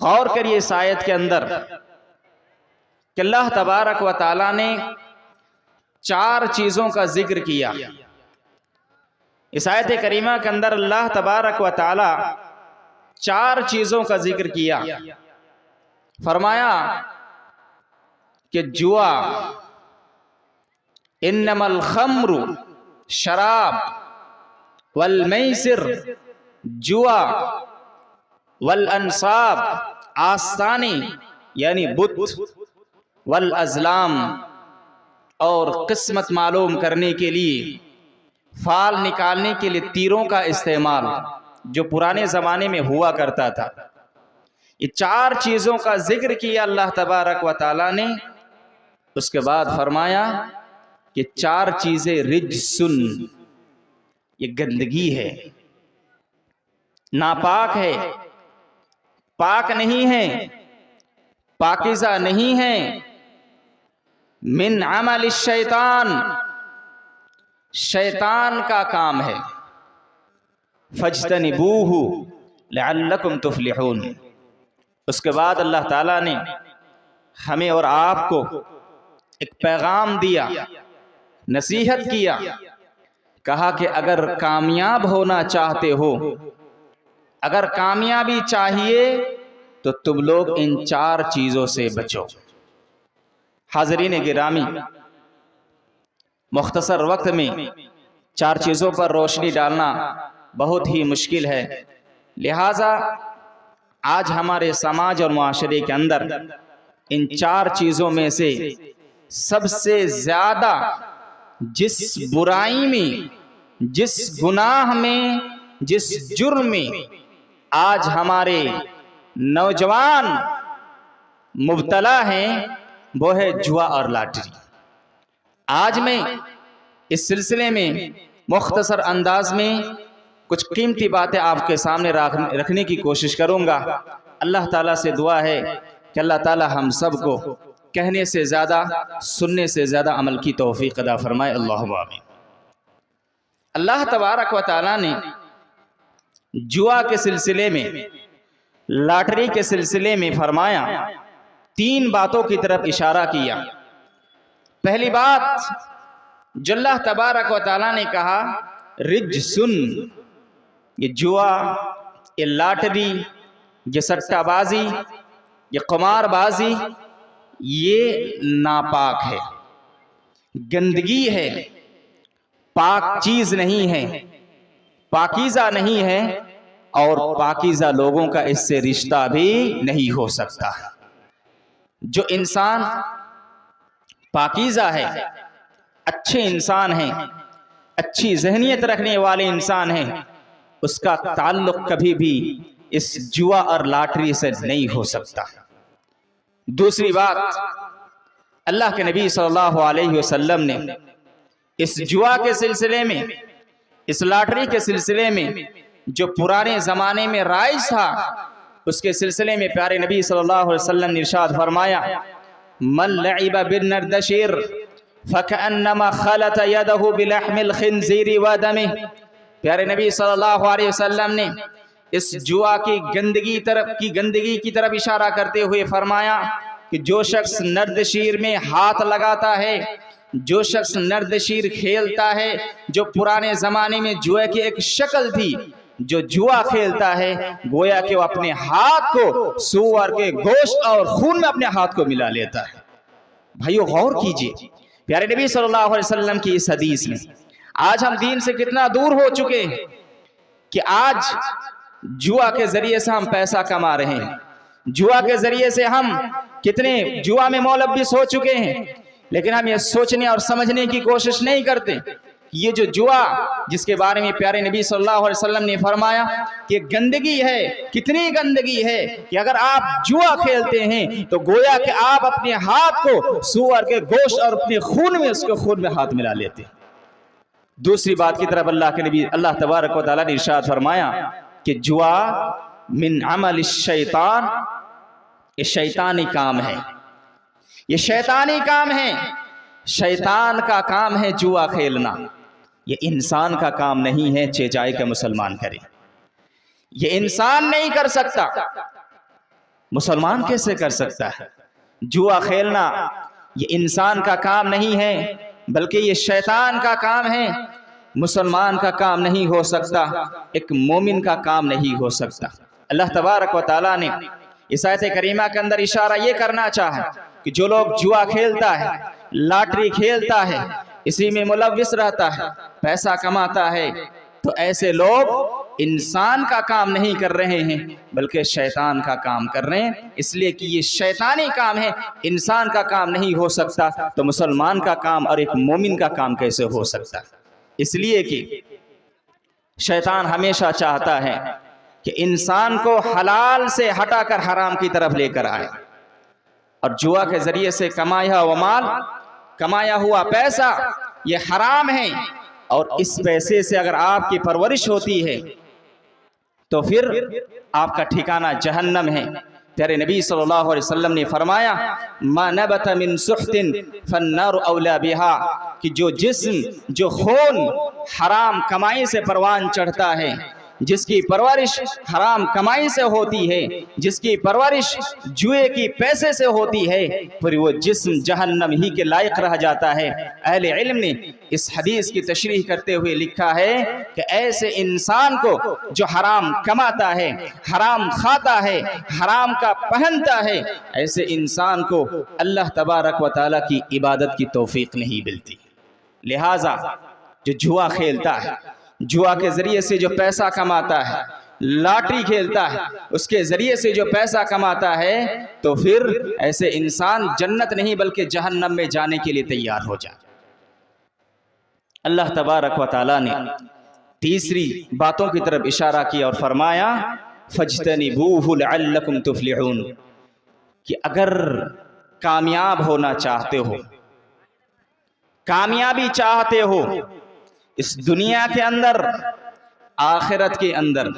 गौर करिए इस आयत के अंदर कि अल्लाह तबारक व तआला ने 4 चीज़ों का जिक्र किया। इस आयत करीमा के अंदर अल्लाह तबारक व तआला 4 चीज़ों का जिक्र किया। फरमाया कि जुआ, इन्नमल खम्रु शराब वल मैसिर, जुआ वल अंसाब आस्तानी यानी बुत, वल अज़लाम और किस्मत मालूम करने के लिए, फाल निकालने के लिए तीरों का इस्तेमाल जो पुराने ज़माने में हुआ करता था। ये 4 चीज़ों का जिक्र किया अल्लाह तबारक व तआला ने। उसके बाद फरमाया कि 4 चीज़ें रिज्सुन, ये गंदगी है, नापाक है, पाक नहीं है, पाकीज़ा नहीं है। मिन अमल शैतान, शैतान का काम है। फज्तनिबूहु लअल्लकुम तुफ्लिहून। उसके बाद अल्लाह ताला ने हमें और आपको एक पैगाम दिया, नसीहत किया, कहा कि अगर कामयाब होना चाहते हो, अगर कामयाबी चाहिए तो तुम लोग इन 4 चीज़ों से बचो। हाज़रीन गिरामी, मुख्तसर वक्त में 4 चीज़ों पर रोशनी डालना बहुत ही मुश्किल है। लिहाजा आज हमारे समाज और मुआशरे के अंदर इन 4 चीज़ों में से सबसे ज़्यादा जिस बुराई में, जिस गुनाह में, जिस जुर्म में आज हमारे नौजवान मुब्तला हैं वो है जुआ और लॉटरी। आज मैं इस सिलसिले में मुख्तसर अंदाज में कुछ कीमती बातें आपके सामने रखने की कोशिश करूँगा। अल्लाह ताला से दुआ है कि अल्लाह ताला हम सब को कहने से ज़्यादा, सुनने से ज़्यादा अमल की तौफीक अता फरमाए। अल्लाहुम्मा आमीन। अल्लाह तबारक व तआला ने जुआ के सिलसिले में, लॉटरी के सिलसिले में फरमाया, 3 बातों की तरफ इशारा किया। पहली बात जो अल्लाह तबारक व तआला ने कहा, रिज्सुन, ये जुआ, ये लॉटरी, ये सट्टाबाजी, ये कुमारबाजी, ये नापाक है, गंदगी है, पाक चीज़ नहीं है, पाकीज़ा नहीं है और पाकीज़ा लोगों का इससे रिश्ता भी नहीं हो सकता। जो इंसान पाकीज़ा है, अच्छे इंसान हैं, अच्छी ज़हनियत रखने वाले इंसान हैं, उसका ताल्लुक़ कभी भी इस जुआ और लॉटरी से नहीं हो सकता। दूसरी बात, अल्लाह के नबी सल्लल्लाहु अलैहि वसल्लम ने इस जुआ के सिलसिले में, इस लॉटरी के सिलसिले में जो पुराने ज़माने में राइज था, उसके सिलसिले में प्यारे नबी सल्लल्लाहु अलैहि वसल्लम ने इरशाद फरमाया, मन लइबा बिन नर्दशीर फकअन्नमा खलत यदहु बिलहमिल खिंजीर व दमिह। प्यारे नबी सल्लल्लाहु अलैहि वसल्लम ने इस जुआ की गंदगी की तरफ इशारा करते हुए फरमाया कि जो शख्स नर्दशीर में हाथ लगाता है, जो शख्स नर्दशीर खेलता है, जो पुराने ज़माने में जुए की एक शक्ल थी, जो जुआ खेलता है, गोया कि वो अपने हाथ को सूअर के गोश्त और खून में अपने हाथ को मिला लेता है। भाइयों गौर कीजिए, प्यारे नबी सल्लल्लाहु अलैहि वसल्लम की इस हदीस में आज हम दीन से कितना दूर हो चुके हैं कि आज जुआ के जरिए से हम पैसा कमा रहे हैं, जुआ के जरिए से हम कितने जुआ में मुलव्विस हो चुके हैं, लेकिन हम ये सोचने और समझने की कोशिश नहीं करते कि ये जो जुआ, जिसके बारे में प्यारे नबी सल्लल्लाहु अलैहि वसल्लम ने फरमाया कि गंदगी है, कितनी गंदगी है कि अगर आप जुआ खेलते हैं तो गोया कि आप अपने हाथ को सूअर के गोश्त और अपने खून में, उसके खून में हाथ मिला लेते हैं। दूसरी बात की तरफ अल्लाह के नबी अल्लाह तबारक व तआला ने इरशाद फरमाया कि जुआ मिन अमल शैतान, ये शैतानी काम है, ये शैतानी काम है। शैतान का काम है जुआ खेलना, ये इंसान का काम नहीं है, चेचाई का मुसलमान करे, ये इंसान नहीं कर सकता। मुसलमान कैसे कर सकता है? जुआ खेलना ये इंसान का काम नहीं है, बल्कि ये शैतान का काम है। मुसलमान का काम नहीं हो सकता, एक मोमिन का काम नहीं हो सकता। अल्लाह तबारक व तआला ने इस आयत करीमा के अंदर इशारा ये करना चाहा कि जो लोग जुआ खेलता है, लॉटरी खेलता है, इसी में मुलव्विस रहता है, पैसा कमाता है, तो ऐसे लोग इंसान का काम नहीं कर रहे हैं बल्कि शैतान का काम कर रहे हैं। इसलिए कि ये शैतानी काम है, इंसान का काम नहीं हो सकता, तो मुसलमान का काम और एक मोमिन का काम कैसे हो सकता? इसलिए कि शैतान हमेशा चाहता है कि इंसान को हलाल से हटाकर हराम की तरफ लेकर आए, और जुआ के जरिए से कमाया हुआ माल, कमाया हुआ पैसा ये हराम है, और इस पैसे से अगर आपकी परवरिश होती है तो फिर आपका ठिकाना जहन्नम है। प्यारे नबी सल्लल्लाहु अलैहि वसल्लम ने फरमाया, मा नबत मिन सुहतिन फन्नार औला बिहा, कि जो जिस्म, जो खून हराम कमाई से परवान चढ़ता है, जिसकी परवरिश हराम कमाई से होती है, जिसकी परवरिश जुए की पैसे से होती है, फिर वो जिस्म जहन्नम ही के लायक रह जाता है। अहले इल्म ने इस हदीस की तशरीह करते हुए लिखा है कि ऐसे इंसान को जो हराम कमाता है, हराम खाता है, हराम का पहनता है, ऐसे इंसान को अल्लाह तबारक व तआला की इबादत की तौफीक नहीं मिलती। लिहाजा जो जुआ खेलता है, जुआ के जरिए से जो पैसा कमाता है, लॉटरी खेलता है, उसके जरिए से जो पैसा कमाता है, तो फिर ऐसे इंसान जन्नत नहीं बल्कि जहन्नम में जाने के लिए तैयार हो जाए। अल्लाह तबारक व तआला ने तीसरी बातों की तरफ इशारा किया और फरमाया, फज्तनिबूहु लअल्लकुम तुफ्लिहून, कि अगर कामयाब होना चाहते हो, कामयाबी चाहते हो इस दुनिया के अंदर, आखिरत के अंदर,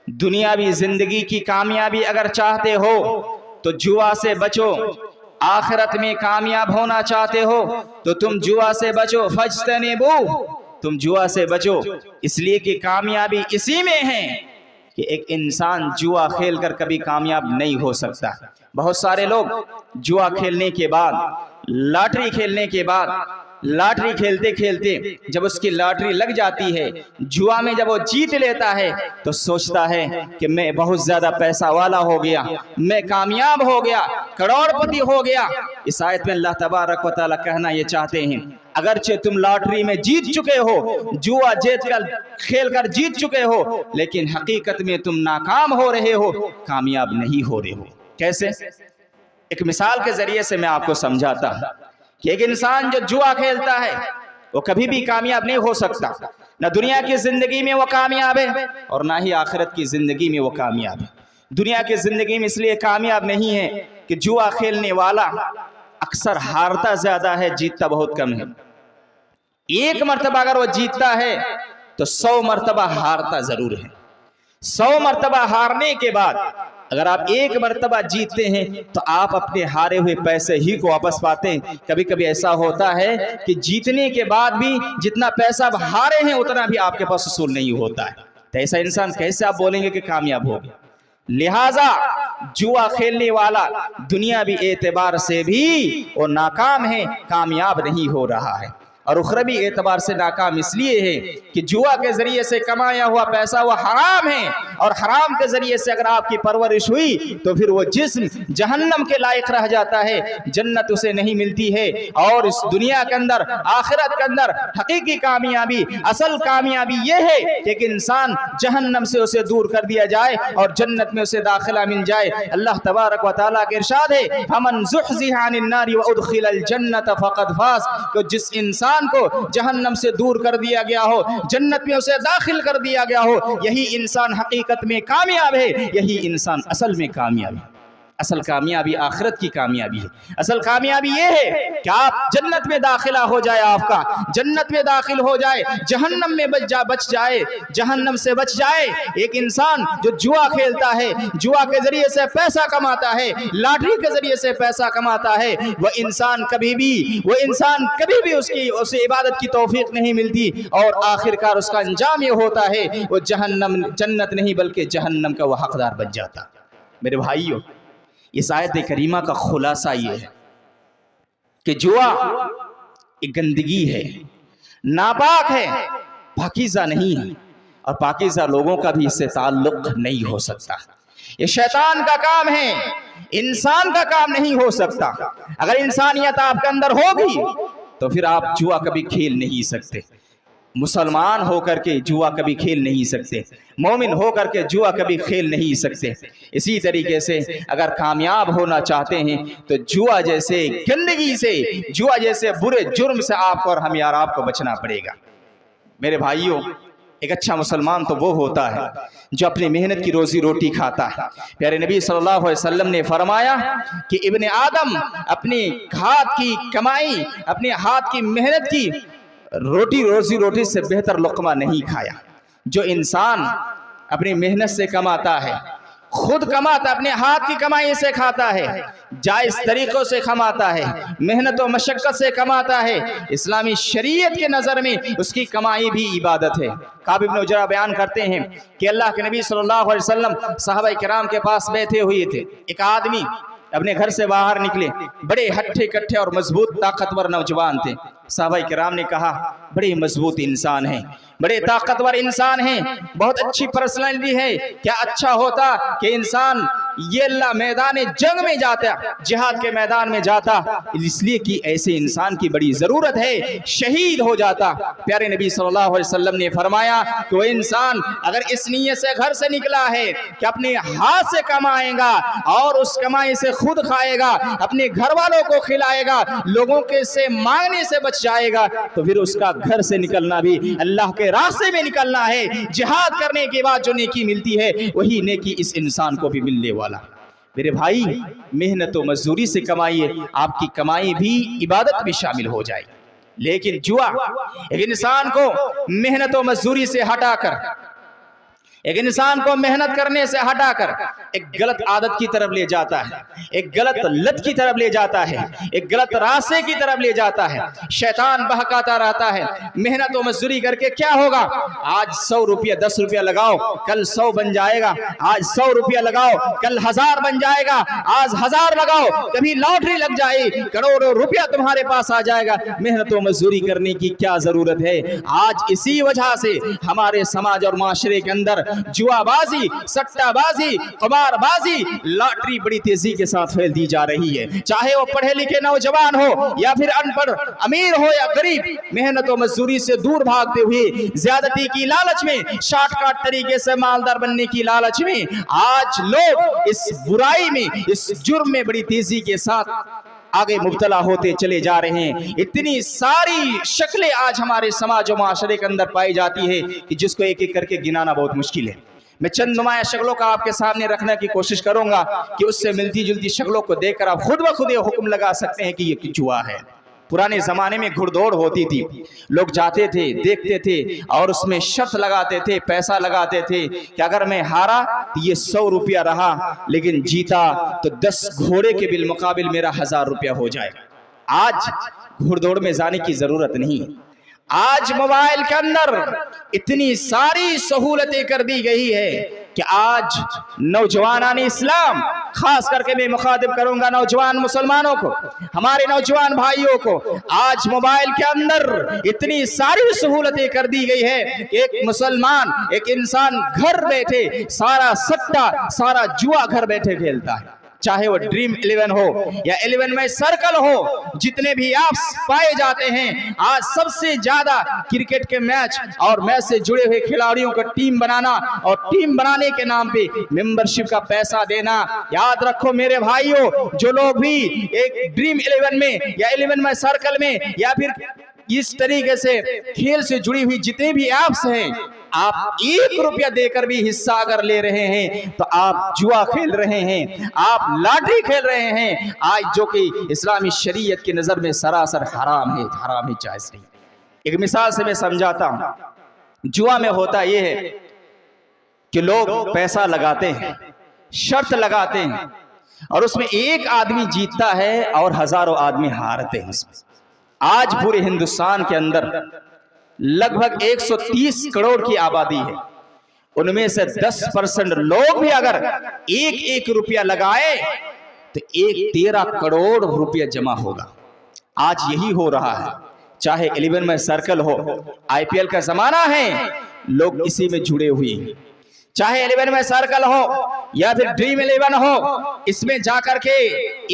दुनियावी जिंदगी की कामयाबी अगर चाहते हो तो जुआ से बचो। आखिरत में कामयाब होना चाहते हो तो तुम जुआ से बचो। फज्तनिबू, तुम जुआ से बचो, इसलिए कि कामयाबी इसी में है कि एक इंसान जुआ खेलकर कभी कामयाब नहीं हो सकता। बहुत सारे लोग जुआ खेलने के बाद, लॉटरी खेलने के बाद, लॉटरी खेलते खेलते जब उसकी लॉटरी लग जाती है, जुआ में जब वो जीत लेता है, तो सोचता है कि मैं बहुत ज्यादा पैसा वाला हो गया, मैं कामयाब हो गया, करोड़पति हो गया। इस आयत में अल्लाह तबारक व तआला कहना ये चाहते हैं, अगरचे तुम लॉटरी में जीत चुके हो, जुआ जीतकर खेलकर जीत चुके हो, लेकिन हकीकत में तुम नाकाम हो रहे हो, कामयाब नहीं हो रहे हो। कैसे? एक मिसाल के जरिए से मैं आपको समझाता हूं कि एक इंसान जो जुआ खेलता है वो कभी भी कामयाब नहीं हो सकता। ना दुनिया की जिंदगी में वो कामयाब है और ना ही आखिरत की जिंदगी में वो कामयाब है। दुनिया की जिंदगी में इसलिए कामयाब नहीं है कि जुआ खेलने वाला अक्सर हारता ज्यादा है, जीतता बहुत कम है। एक मर्तबा अगर वो जीतता है तो 100 मर्तबा हारता जरूर है। 100 मर्तबा हारने के बाद अगर आप एक मर्तबा जीतते हैं तो आप अपने हारे हुए पैसे ही को वापस पाते हैं। कभी कभी ऐसा होता है कि जीतने के बाद भी जितना पैसा आप हारे हैं उतना भी आपके पास वसूल नहीं होता है, तो ऐसा इंसान कैसे आप बोलेंगे कि कामयाब हो गया? लिहाजा जुआ खेलने वाला दुनियावी एतबार से भी वो नाकाम है, कामयाब नहीं हो रहा है। और उखरवी एतबार से नाकाम इसलिए है कि जुआ के जरिए से कमाया हुआ पैसा वो हराम है, और हराम के जरिए से अगर आपकी परवरिश हुई तो फिर वो जिस्म जहन्नम के लायक रह जाता है, जन्नत उसे नहीं मिलती है। और इस दुनिया के अंदर, आखिरत के अंदर हकीकी कामयाबी, असल कामयाबी ये है कि एक इंसान जहन्नम से उसे दूर कर दिया जाए और जन्नत में उसे दाखिला मिल जाए। अल्लाह तबारक व तआला के इरशाद है, फमन ज़ुहज़िहा अनिन नारि व उदखिलल जन्नत फ़क़द फ़ाज़, कि जिस इंसान को जहन्नम से दूर कर दिया गया हो, जन्नत में उसे दाखिल कर दिया गया हो, यही इंसान हकीकत में कामयाब है, यही इंसान असल में कामयाब है। असल कामयाबी आखिरत की कामयाबी है। असल कामयाबी ये है कि आप जन्नत में दाखिला हो जाए, आपका जन्नत में दाखिल हो जाए, जहन्नम में बच जाए, जहन्नम से बच जाए। एक इंसान जो जुआ खेलता है, जुआ के जरिए से पैसा कमाता है, लॉटरी के जरिए से पैसा कमाता है, वह इंसान कभी भी उसे इबादत की तौफीक नहीं मिलती, और आखिरकार उसका अंजाम ये होता है वो जन्नत नहीं बल्कि जहन्नम का वह हकदार बन जाता। मेरे भाइयों, इस आयत करीमा का खुलासा ये है कि जुआ एक गंदगी है, नापाक है, पाकीज़ा नहीं है, और पाकीज़ा लोगों का भी इससे ताल्लुक नहीं हो सकता। ये शैतान का काम है, इंसान का काम नहीं हो सकता। अगर इंसानियत आपके अंदर होगी तो फिर आप जुआ कभी खेल नहीं सकते। मुसलमान होकर के जुआ कभी खेल नहीं सकते, मोमिन होकर के जुआ कभी खेल नहीं सकते। इसी तरीके से अगर कामयाब होना चाहते हैं तो जुआ जैसे गंदगी से, जुआ जैसे बुरे जुर्म से आपको और हम यार आपको बचना पड़ेगा। मेरे भाइयों, एक अच्छा मुसलमान तो वो होता है जो अपनी मेहनत की रोजी रोटी खाता है। प्यारे नबी सल्लल्लाहु अलैहि वसल्लम ने फरमाया कि इब्ने आदम अपनी हाथ की कमाई, अपने हाथ की मेहनत की रोजी रोटी से बेहतर लुक़मा नहीं खाया। जो इंसान अपनी मेहनत से कमाता है, खुद कमाता, अपने हाथ की कमाई से खाता है, जायज़ तरीक़ों से कमाता है, मेहनत और मशक्क़त से कमाता है, इस्लामी शरीयत के नज़र में उसकी कमाई भी इबादत है। काब इब्न उजरा बयान करते हैं कि अल्लाह के नबी सल्लल्लाहु अलैहि वसल्लम सहाबा किराम के पास बैठे हुए थे। एक आदमी अपने घर से बाहर निकले, बड़े हट्ठे कट्ठे और मजबूत ताकतवर नौजवान थे। सहाबा किराम ने कहा, बड़े मजबूत इंसान हैं, बड़े ताकतवर इंसान हैं, बहुत अच्छी पर्सनालिटी है, क्या अच्छा होता कि इंसान ये अल्लाह मैदान जंग में जाता, जिहाद के मैदान में जाता, इसलिए कि ऐसे इंसान की बड़ी ज़रूरत है, शहीद हो जाता। प्यारे नबी सल्लल्लाहु अलैहि वसल्लम ने फरमाया कि वो इंसान अगर इस नीयत से घर से निकला है कि अपने हाथ से कमाएगा और उस कमाई से खुद खाएगा, अपने घर वालों को खिलाएगा, लोगों के से मांगने से बच जाएगा, तो फिर उसका घर से निकलना भी अल्लाह के रास्ते में निकलना है। जिहाद करने के बाद जो नेकी मिलती है वही नेकी इस इंसान को भी मिलने वाला। मेरे भाई, मेहनत और मजदूरी से कमाइए, आपकी कमाई भी इबादत में शामिल हो जाए। लेकिन जुआ एक इंसान को मेहनत और मजदूरी से हटाकर, एक इंसान को मेहनत करने से हटाकर एक गलत आदत की तरफ ले जाता है, एक गलत लत की तरफ ले जाता है, एक गलत रास्ते की तरफ ले जाता है। शैतान बहकाता रहता है, मेहनत और मजदूरी करके क्या होगा, आज 100 रुपया 10 रुपया लगाओ, कल 100 बन जाएगा, आज 100 रुपया लगाओ, कल 1000 बन जाएगा, आज 1000 लगाओ, कभी लॉटरी लग जाए, करोड़ों रुपया तुम्हारे पास आ जाएगा। मेहनत और मजदूरी करने की क्या जरूरत है? आज इसी वजह से हमारे समाज और माशरे के अंदर जुआबाजी, सट्टाबाजी, कमारबाजी, लॉटरी बड़ी तेजी के साथ फैलती जा रही है। चाहे वो पढ़े लिखे नौजवान हो या फिर अनपढ़, अमीर हो या गरीब, मेहनत और मजदूरी से दूर भागते हुए ज्यादती की लालच में, शॉर्टकट तरीके से मालदार बनने की लालच में आज लोग इस बुराई में, इस जुर्म में बड़ी तेजी के साथ आगे मुब्तला होते चले जा रहे हैं। इतनी सारी शक्लें आज हमारे समाज और माशरे के अंदर पाई जाती है कि जिसको एक एक करके गिनाना बहुत मुश्किल है। मैं चंद नुमाया शक्लों का आपके सामने रखने की कोशिश करूंगा कि उससे मिलती जुलती शक्लों को देखकर आप खुद ब खुद ये हुक्म लगा सकते हैं कि ये जुआ है। पुराने ज़माने में घुड़दौड़ होती थी, लोग जाते थे, देखते थे और उसमें शर्त लगाते थे, पैसा लगाते थे कि अगर मैं हारा तो ये 100 रुपया रहा, लेकिन जीता तो 10 घोड़े के बिल मुकाबिल मेरा 1000 रुपया हो जाएगा। आज घुड़दौड़ में जाने की ज़रूरत नहीं। आज मोबाइल के अंदर इतनी सारी सहूलतें कर दी गई है कि आज नौजवान इस्लाम, खास करके मैं मुखातिब करूंगा नौजवान मुसलमानों को, हमारे नौजवान भाइयों को, आज मोबाइल के अंदर इतनी सारी सहूलतें कर दी गई है कि एक मुसलमान, एक इंसान घर बैठे सारा सट्टा, सारा जुआ घर बैठे खेलता है। चाहे वो ड्रीम 11 हो या 11 में सर्कल हो, जितने भी ऐप्स पाए जाते हैं, आज सबसे ज्यादा क्रिकेट के मैच और मैच से जुड़े हुए खिलाड़ियों को टीम बनाना और टीम बनाने के नाम पे मेंबरशिप का पैसा देना। याद रखो मेरे भाइयों, जो लोग भी एक ड्रीम 11 में या 11 में सर्कल में या फिर इस तरीके से खेल से जुड़ी हुई जितने भी ऐप्स हैं, आप 1 रुपया देकर भी हिस्सा अगर ले रहे हैं तो आप जुआ खेल रहे हैं, आप लॉटरी खेल रहे हैं, आज जो कि इस्लामी शरीयत की नज़र में सरासर हराम है, हराम है, जायज़ नहीं। एक मिसाल से मैं समझाता हूँ। जुआ में होता यह है कि लोग पैसा लगाते हैं, शर्त लगाते हैं और उसमें एक आदमी जीतता है और हजारों आदमी हारते हैं। आज पूरे हिंदुस्तान के अंदर लगभग 130 करोड़ की आबादी है, उनमें से 10% लोग भी अगर 1-1 रुपया लगाए तो 13 करोड़ रुपया जमा होगा। आज यही हो रहा है, चाहे 11 में सर्कल हो, आईपीएल का जमाना है, लोग इसी में जुड़े हुए हैं। चाहे 11 में सर्कल हो या फिर ड्रीम 11 हो, इसमें जाकर के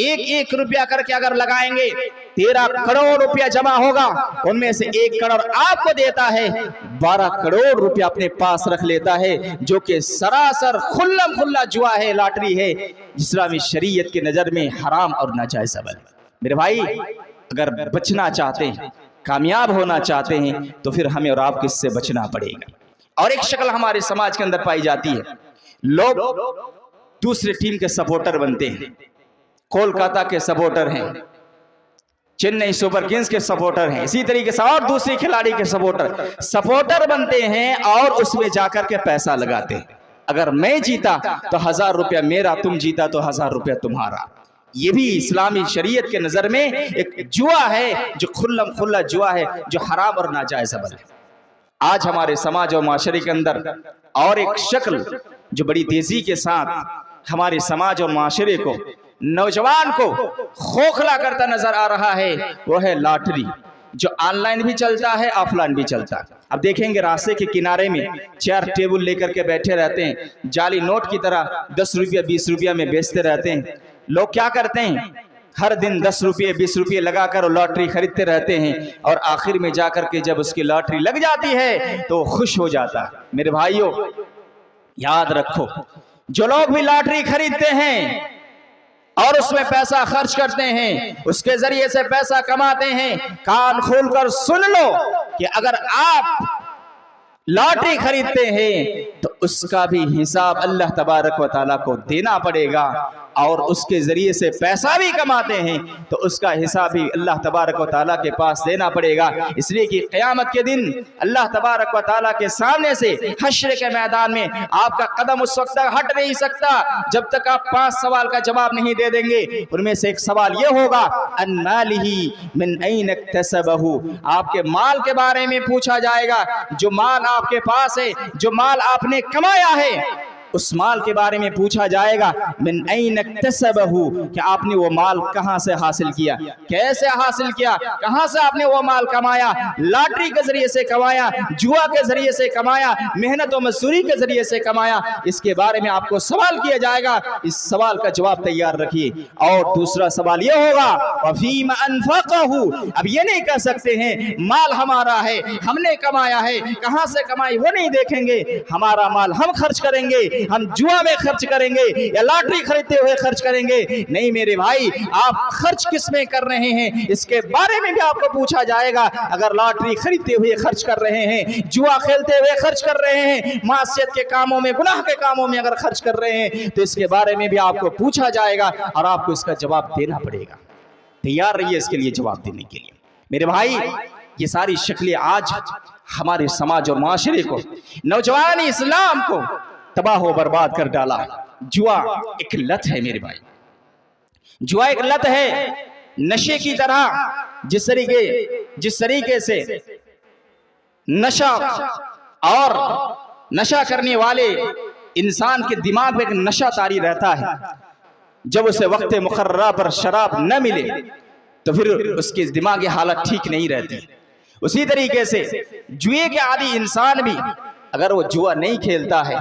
एक रुपया करके अगर लगाएंगे 13 करोड़ रुपया जमा होगा। उनमें से 1 करोड़ आपको देता है, 12 करोड़ रुपया अपने पास रख लेता है, जो कि सरासर खुल्लम खुल्ला जुआ है, लॉटरी है, इस्लामी शरीयत की नजर में हराम और नाजायज अमल है। मेरे भाई, अगर बचना चाहते हैं, कामयाब होना चाहते हैं, तो फिर हमें और आपको इससे बचना पड़ेगा। और एक शक्ल हमारे समाज के अंदर पाई जाती है, लोग दूसरे टीम के सपोर्टर बनते हैं, कोलकाता के सपोर्टर हैं, चेन्नई सुपर किंग्स के सपोर्टर हैं, इसी तरीके से और दूसरी खिलाड़ी के सपोर्टर बनते हैं और उसमें जाकर के पैसा लगाते हैं। अगर मैं जीता तो 1000 रुपया मेरा, तुम जीता तो 1000 रुपया तुम्हारा। ये भी इस्लामी शरीयत के नजर में एक जुआ है, जो खुल्लम खुल्ला जुआ है, जो हराम और नाजायज अमल है। आज हमारे समाज और माशरे के अंदर और एक शक्ल जो बड़ी तेजी के साथ हमारे समाज और माशरे को, नौजवान को खोखला करता नजर आ रहा है, वो है लॉटरी, जो ऑनलाइन भी चलता है, ऑफलाइन भी चलता है। अब देखेंगे रास्ते के किनारे में 4 टेबल लेकर के बैठे रहते हैं, जाली नोट की तरह 10 रुपया 20 रुपया में बेचते रहते हैं। लोग क्या करते हैं, हर दिन 10 रुपये 20 रुपये लगाकर लॉटरी खरीदते रहते हैं, और आखिर में जाकर के जब उसकी लॉटरी लग जाती है तो खुश हो जाता है। मेरे भाइयों, याद रखो, जो लोग भी लॉटरी खरीदते हैं और उसमें पैसा खर्च करते हैं, उसके जरिए से पैसा कमाते हैं, कान खोलकर सुन लो कि अगर आप लॉटरी खरीदते हैं तो उसका भी हिसाब अल्लाह तबारक व तआला को देना पड़ेगा, और उसके जरिए से पैसा भी कमाते हैं तो उसका हिसाब भी अल्लाह तबारक व तआला के पास देना पड़ेगा। इसलिए कि क़यामत के दिन अल्लाह तबारक व तआला के सामने से हश्र के मैदान में आपका कदम उस वक्त तक हट नहीं सकता जब तक आप 5 सवाल का जवाब नहीं दे देंगे। उनमें से एक सवाल ये होगा, अन मालिही मिन ऐन इक्तसबहु, आपके माल के बारे में पूछा जाएगा। जो माल आपके पास है, जो माल आपने कमाया है, उस माल के बारे में पूछा जाएगा। मिन ऐन इक्तसबहु, कि आपने वो माल कहां से हासिल किया, कैसे हासिल किया, कहां से आपने वो माल कमाया, लॉटरी के जरिए से कमाया, जुआ के जरिए से कमाया, मेहनत और मजदूरी के जरिए से कमाया, इसके बारे में आपको सवाल किया जाएगा। इस सवाल का जवाब तैयार रखिए। और दूसरा सवाल ये होगा, वफीमा अनफक़हु, अब ये नहीं कह सकते हैं माल हमारा है, हमने कमाया है, कहां से कमाई वो नहीं देखेंगे, हमारा माल हम खर्च करेंगे, हम जुआ में खर्च करेंगे या लॉटरी खरीदते हुए खर्च करेंगे। नहीं मेरे भाई, आप खर्च किस में कर रहे हैं, इसके बारे में भी आपको पूछा जाएगा। अगर लॉटरी खरीदते हुए खर्च कर रहे हैं, जुआ खेलते हुए खर्च कर रहे हैं, मासियत के कामों में, गुनाह के कामों में अगर खर्च कर रहे हैं, तो इसके बारे में भी आपको पूछा जाएगा और आपको इसका जवाब देना पड़ेगा। तैयार रहिए इसके लिए जवाब देने के लिए। मेरे भाई, ये सारी शक्लें आज हमारे समाज और माशरे को, नौजवान इस्लाम को तबाह व बर्बाद कर डाला। जुआ एक लत है मेरे भाई, जुआ एक लत है, नशे की तरह। जिस तरीके से नशा और नशा करने वाले इंसान के दिमाग में एक नशा तारी रहता है, जब उसे वक्त मुकर्रर पर शराब न मिले तो फिर उसकी दिमागी हालत ठीक नहीं रहती। उसी तरीके से जुए के आदी इंसान भी अगर वो जुआ नहीं खेलता है,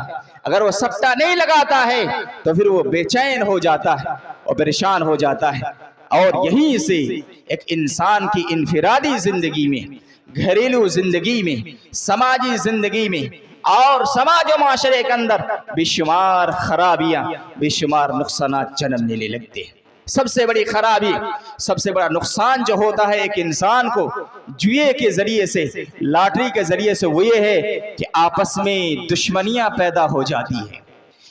अगर वो सट्टा नहीं लगाता है, तो फिर वो बेचैन हो जाता है और परेशान हो जाता है। और यहीं से एक इंसान की इनफिरादी जिंदगी में, घरेलू जिंदगी में, समाजी जिंदगी में और समाज और माशरे के अंदर बेशुमार खराबियां, बेशुमार नुकसानात जन्म लेने लगते हैं। सबसे बड़ी खराबी, सबसे बड़ा नुकसान जो होता है एक इंसान को जुए के जरिए से, लॉटरी के जरिए से, वो ये है कि आपस में दुश्मनियां पैदा हो जाती है।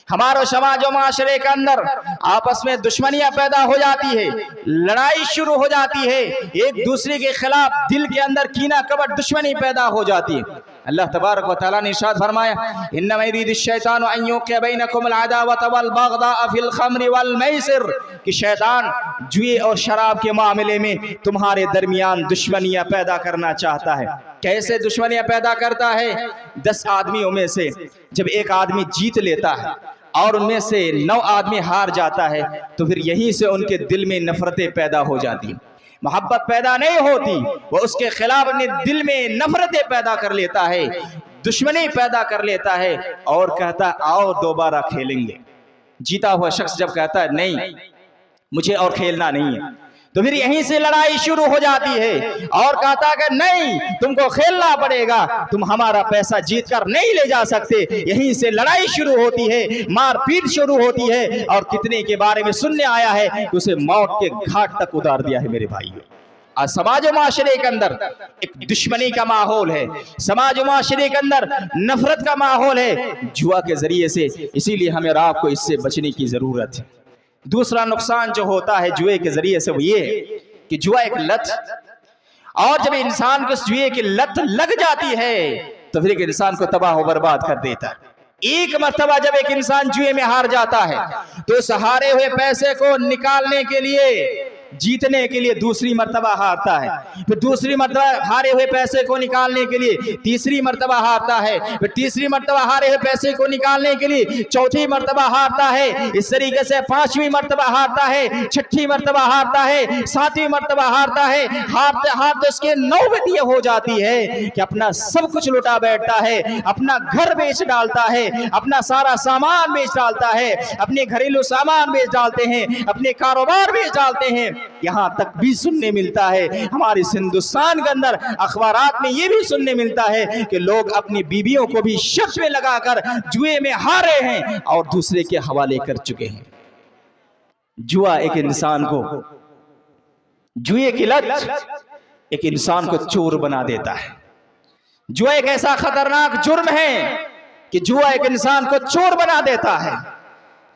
हमारे समाज और माशरे के अंदर आपस में दुश्मनियां पैदा हो जाती है, लड़ाई शुरू हो जाती है, एक दूसरे के खिलाफ दिल के अंदर कीना कपट दुश्मनी पैदा हो जाती है। अल्लाह तबारक व तआला ने इरशाद फरमाया, इन्नमा युरीदु शैतानु अन युक़िअ बैनकुम अल-अदावत वल बग़दा फिल ख़म्रि वल मैसिर, कि शैतान जुए और शराब के मामले में तुम्हारे दरमियान दुश्मनियां पैदा करना चाहता है। कैसे दुश्मनियां पैदा करता है? 10 आदमियों में से जब एक आदमी जीत लेता है और उनमें से 9 आदमी हार जाता है, तो फिर यहीं से उनके दिल में नफरतें पैदा हो जाती, मोहब्बत पैदा नहीं होती, वो उसके खिलाफ अपने दिल में नफरतें पैदा कर लेता है, दुश्मनी पैदा कर लेता है और कहता है आओ दोबारा खेलेंगे। जीता हुआ शख्स जब कहता है नहीं मुझे और खेलना नहीं है, तो फिर यहीं से लड़ाई शुरू हो जाती है और कहता है कि नहीं तुमको खेलना पड़ेगा, तुम हमारा पैसा जीत कर नहीं ले जा सकते। यहीं से लड़ाई शुरू होती है, मारपीट शुरू होती है और कितने के बारे में सुनने आया है कि उसे मौत के घाट तक उतार दिया है। मेरे भाइयों, आज समाज और माशरे के अंदर एक दुश्मनी का माहौल है, समाज और माशरे के अंदर नफरत का माहौल है जुआ के जरिए से। इसीलिए हमें और आपको इससे बचने की जरूरत है। दूसरा नुकसान जो होता है जुए के जरिए से वो ये है कि जुआ एक लत, और जब इंसान को जुए की लत लग जाती है तो फिर एक इंसान को तबाह और बर्बाद कर देता है। एक मर्तबा जब एक इंसान जुए में हार जाता है तो उस हारे हुए पैसे को निकालने के लिए, जीतने के लिए दूसरी मर्तबा हारता है, फिर दूसरी मर्तबा हारे हुए पैसे को निकालने के लिए तीसरी मर्तबा हारता है, फिर तीसरी मर्तबा हारे हुए पैसे को निकालने के लिए चौथी मर्तबा हारता है। इस तरीके से 5वीं मर्तबा हारता है, 6ठी मर्तबा हारता है, 7वीं मर्तबा हारता है। हारते हारते उसके नौबत ये हो जाती है कि अपना सब कुछ लुटा बैठता है, अपना घर बेच डालता है, अपना सारा सामान बेच डालता है, अपने घरेलू सामान बेच डालते हैं, अपने कारोबार बेच डालते हैं। यहां तक भी सुनने मिलता है हमारे हिंदुस्तान के अंदर, अखबारात में यह भी सुनने मिलता है कि लोग अपनी बीवियों को भी शर्त में लगाकर जुए में हारे हैं और दूसरे के हवाले कर चुके हैं। जुआ एक इंसान को, जुए की लत एक इंसान को चोर बना देता है। जुआ एक ऐसा खतरनाक जुर्म है कि जुआ एक इंसान को चोर बना देता है।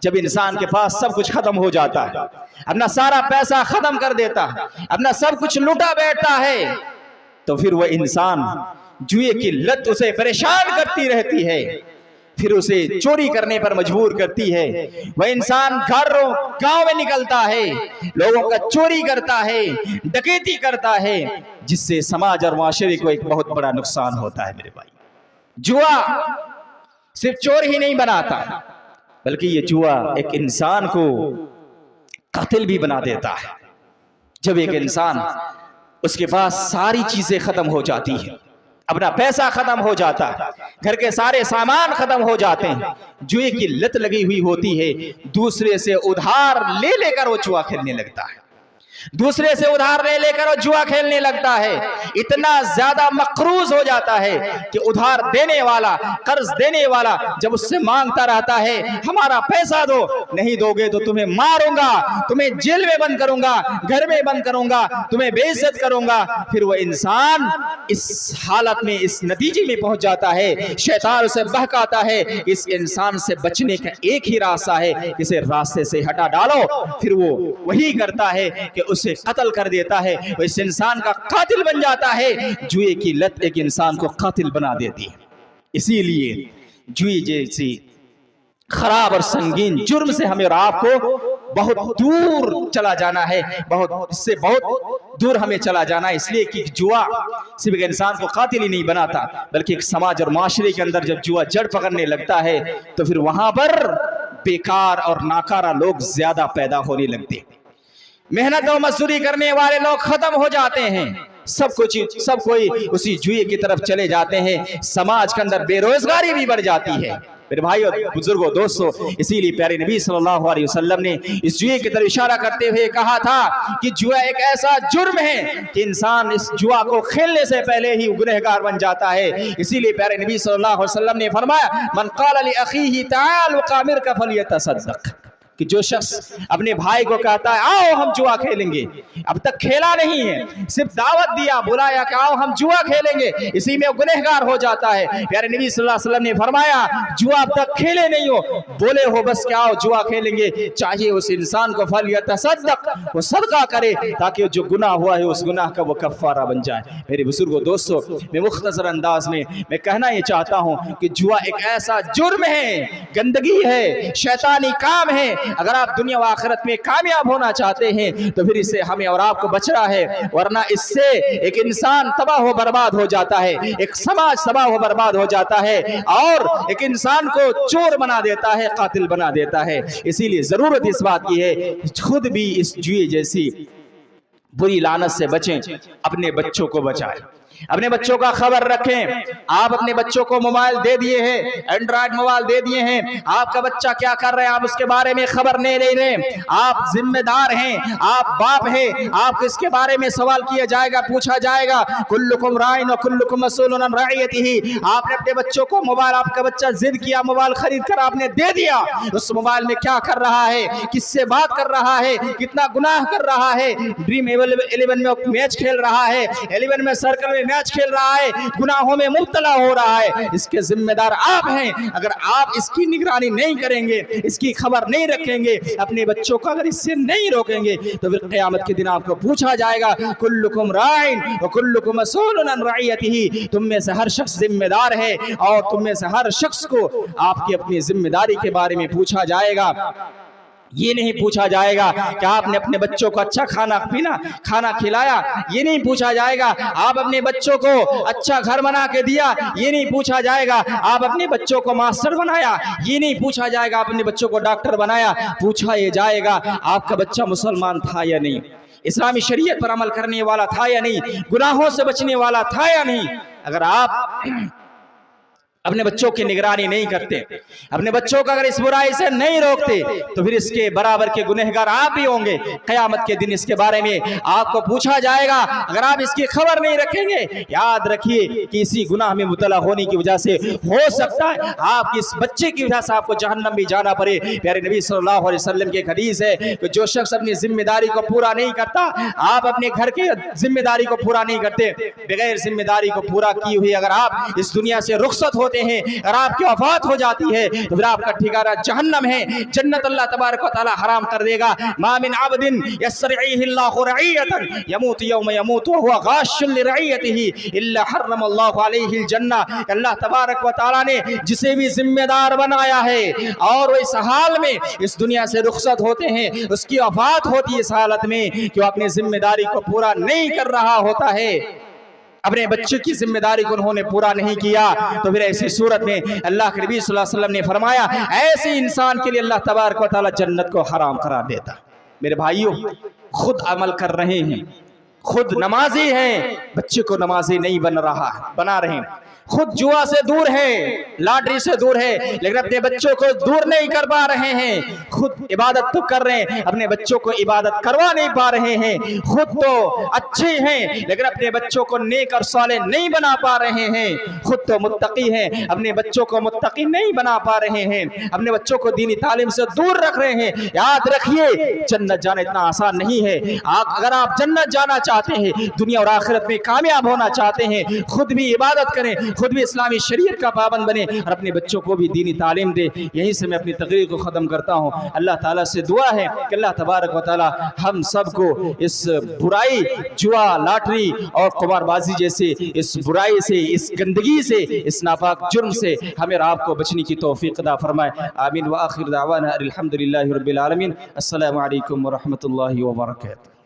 जब इंसान के पास सब कुछ खत्म हो जाता है, अपना सारा पैसा खत्म कर देता है, अपना सब कुछ लूटा बैठता है, तो फिर वह इंसान, जुए की लत उसे परेशान करती रहती है, फिर उसे चोरी करने पर मजबूर करती है। वह इंसान घरों गांव में निकलता है, लोगों का चोरी करता है, डकैती करता है, जिससे समाज और माशरे को एक बहुत बड़ा नुकसान होता है। मेरे भाई, जुआ सिर्फ चोर ही नहीं बनाता, बल्कि ये जुआ एक इंसान को कातिल भी बना देता है। जब एक इंसान, उसके पास सारी चीजें खत्म हो जाती है, अपना पैसा खत्म हो जाता है, घर के सारे सामान खत्म हो जाते हैं, जुए की लत लगी हुई होती है, दूसरे से उधार ले लेकर वो जुआ खेलने लगता है, दूसरे से उधार ले लेकर वो जुआ खेलने लगता है। इतना ज्यादा मकरूज हो जाता है कि उधार देने वाला, कर्ज देने वाला जब उससे मांगता रहता है हमारा पैसा दो, नहीं दोगे तो तुम्हें मारूंगा, तुम्हें जेल में बंद करूंगा, घर में बंद करूंगा, तुम्हें बेइज्जत करूंगा, फिर वो इंसान इस हालत में, इस नतीजे में पहुंच जाता है। शैतान उसे बहकाता है, इस इंसान से बचने का एक ही रास्ता है, इसे रास्ते से हटा डालो। फिर वो वही करता है कि उसे कत्ल कर देता है, वो इस इंसान का कातिल बन जाता है। जुए की लत एक इंसान को कातिल बना देती है। इसीलिए जुए जैसी खराब और संगीन जुर्म से हमें और आपको बहुत दूर चला जाना है, इससे बहुत दूर हमें चला जाना है। इसलिए कि जुआ सिर्फ एक इंसान को कातिल ही नहीं बनाता, बल्कि एक समाज और माशरे के अंदर जब जुआ जड़ पकड़ने लगता है तो फिर वहां पर बेकार और नाकारा लोग ज्यादा पैदा होने लगते हैं। मेहनत और मजदूरी करने वाले लोग खत्म हो जाते हैं, सब कोई उसी जुए की तरफ चले जाते हैं। समाज के अंदर बेरोजगारी भी बढ़ जाती है। मेरे भाइयों, बुजुर्गों, दोस्तों, इसीलिए प्यारे नबी सल्लल्लाहु अलैहि वसल्लम ने इस जुए की तरफ इशारा करते हुए कहा था कि जुआ एक ऐसा जुर्म है कि इंसान इस जुआ को खेलने से पहले ही गुनहगार बन जाता है। इसीलिए प्यारे नबी सल्लल्लाहु अलैहि वसल्लम ने फरमाया, मन क़ाल लि अख़ीहि ताल वक़ामिर का फलियतसद्दक़, कि जो शख्स अपने भाई को कहता है आओ हम जुआ खेलेंगे, अब तक खेला नहीं है, सिर्फ दावत दिया, बुलाया कि आओ हम जुआ खेलेंगे, इसी में गुनहगार हो जाता है। प्यारे नबी सल्लल्लाहु अलैहि वसल्लम ने फरमाया, जुआ अब तक खेले नहीं हो, बोले हो बस कि आओ जुआ खेलेंगे, चाहिए उस इंसान को फलियतसद्दक़, वो सदका करे ताकि जो गुनाह हुआ है उस गुनाह का वो कफ़ारा बन जाए। मेरे बुजुर्गों, दोस्तों, मैं मुख्तसर अंदाज में मैं कहना ये चाहता हूँ कि जुआ एक ऐसा जुर्म है, गंदगी है, शैतानी काम है अगर आप दुनिया व आखिरत में कामयाब होना चाहते हैं तो फिर इससे हमें और आपको बचना है, वरना इससे एक इंसान तबाह हो बर्बाद हो जाता है, एक समाज तबाह हो बर्बाद हो जाता है और एक इंसान को चोर बना देता है, कातिल बना देता है। इसीलिए जरूरत इस बात की है खुद भी इस जुए जैसी बुरी लानत से बचें, अपने बच्चों को बचाएं, अपने बच्चों का खबर रखें। आप अपने बच्चों को मोबाइल दे दिए हैं, एंड्रॉइड मोबाइल दे दिए हैं, आपका बच्चा क्या कर रहे हैं आप उसके बारे में खबर नहीं ले रहे। आप जिम्मेदार हैं, आप बाप हैं, आपको इसके बारे में सवाल किया जाएगा, पूछा जाएगा। कुल्लुकुम राइन व कुल्लुकुम मसूलुन अन रइयतिही। आपने अपने बच्चों को मोबाइल, आपका बच्चा जिद किया, मोबाइल खरीद कर आपने दे दिया, उस मोबाइल में क्या कर रहा है, किससे बात कर रहा है, कितना गुनाह कर रहा है, ड्रीम 11 में मैच खेल रहा है, 11 में सर्कल में मैच खेल रहा है, गुनाहों में मुब्तला हो रहा है, इसके जिम्मेदार आप हैं। अगर आप इसकी निगरानी नहीं करेंगे, इसकी खबर नहीं रखेंगे, अपने बच्चों को अगर इससे नहीं रोकेंगे तो फिर क़यामत के दिन आपको पूछा जाएगा कुल्लुकुम राइन व कुल्लुकुम मसूलुन अन रइयतिही। तुम में से हर शख्स जिम्मेदार है और तुम में से हर शख्स को आपकी अपनी जिम्मेदारी के बारे में पूछा जाएगा। ये नहीं पूछा जाएगा कि आपने अपने बच्चों को अच्छा खाना खिलाया, ये नहीं पूछा जाएगा आप अपने बच्चों को अच्छा घर बना के दिया, ये नहीं पूछा जाएगा आप अपने बच्चों को मास्टर बनाया, ये नहीं पूछा जाएगा आप अपने बच्चों को डॉक्टर बनाया। पूछा ये जाएगा आपका बच्चा मुसलमान था या नहीं, इस्लामी शरीयत पर अमल करने वाला था या नहीं, गुनाहों से बचने वाला था या नहीं। अगर आप अपने बच्चों की निगरानी नहीं करते, अपने बच्चों को अगर इस बुराई से नहीं रोकते तो फिर इसके बराबर के गुनहगार आप भी होंगे। क़यामत के दिन इसके बारे में आपको पूछा जाएगा। अगर आप इसकी खबर नहीं रखेंगे, याद रखिए कि इसी गुनाह में मुब्तला होने की वजह से हो सकता है आपकी इस बच्चे की वजह से आपको जहन्नम भी जाना पड़े। प्यारे नबी सल्लल्लाहु अलैहि वसल्लम की एक हदीस है कि जो शख्स अपनी जिम्मेदारी को पूरा नहीं करता, आप अपने घर की जिम्मेदारी को पूरा नहीं करते, बगैर जिम्मेदारी को पूरा किए हुए अगर आप इस दुनिया से रुखसत होते हैं, अगर आपकी वफात हो जाती है तो फिर आपका ठिकाना जहन्नम है। जन्नत अल्लाह तबारक व तआला हराम कर देगा। मा मिन अब्दिन यस्रईहिल्लाहु रईयतन यमूतु यौम यमूतु व हुवा गाशिन लिरईयतिही इल्ला हर्रमल्लाहु अलैहिल जन्नह। अल्लाह तबारक व तआला ने जिसे भी जिम्मेदार बनाया है और वो इस हाल में इस दुनिया से रुखसत होते हैं, उसकी वफात होती है इस हालत में कि वो अपनी जिम्मेदारी को पूरा नहीं कर रहा होता है, अपने बच्चे की जिम्मेदारी को उन्होंने पूरा नहीं किया, तो फिर ऐसी सूरत में अल्लाह के नबी सल्लल्लाहु अलैहि वसल्लम ने फरमाया ऐसे इंसान के लिए अल्लाह तबारक व तआला जन्नत को हराम करार देता। मेरे भाइयों, खुद अमल कर रहे हैं, खुद नमाजी हैं, बच्चे को नमाजी नहीं बना रहे हैं, खुद जुआ से दूर है, लॉटरी से दूर है, लेकिन अपने बच्चों को दूर नहीं कर पा रहे हैं। खुद इबादत तो कर रहे हैं, अपने बच्चों को इबादत करवा नहीं पा रहे हैं। खुद तो अच्छे हैं लेकिन अपने बच्चों को नेक और सालेह नहीं बना पा रहे हैं। खुद तो मुत्तकी हैं, अपने बच्चों को मुत्तकी नहीं बना पा रहे हैं, अपने बच्चों को दीनी तालीम से दूर रख रहे हैं। याद रखिए, जन्नत जाना इतना आसान नहीं है। अगर आप जन्नत जाना चाहते हैं, दुनिया और आखिरत में कामयाब होना चाहते हैं, खुद भी इबादत करें, खुद भी इस्लामी शरीयत का पाबंद बने और अपने बच्चों को भी दीनी तालीम दे। यहीं से मैं अपनी तकरीर को ख़त्म करता हूँ। अल्लाह ताला से दुआ है कि अल्लाह तबारक व तआला हम सबको इस बुराई, जुआ, लॉटरी और कुमारबाजी जैसे इस बुराई से, इस गंदगी से, इस नापाक जुर्म से हमें और आपको बचने की तौफीक अता फरमाए। आमीन व आखिर दावाना अल्हम्दुलिल्लाहि रब्बिल आलमीन। अस्सलामु अलैकुम व रहमतुल्लाहि व बरकातुहू।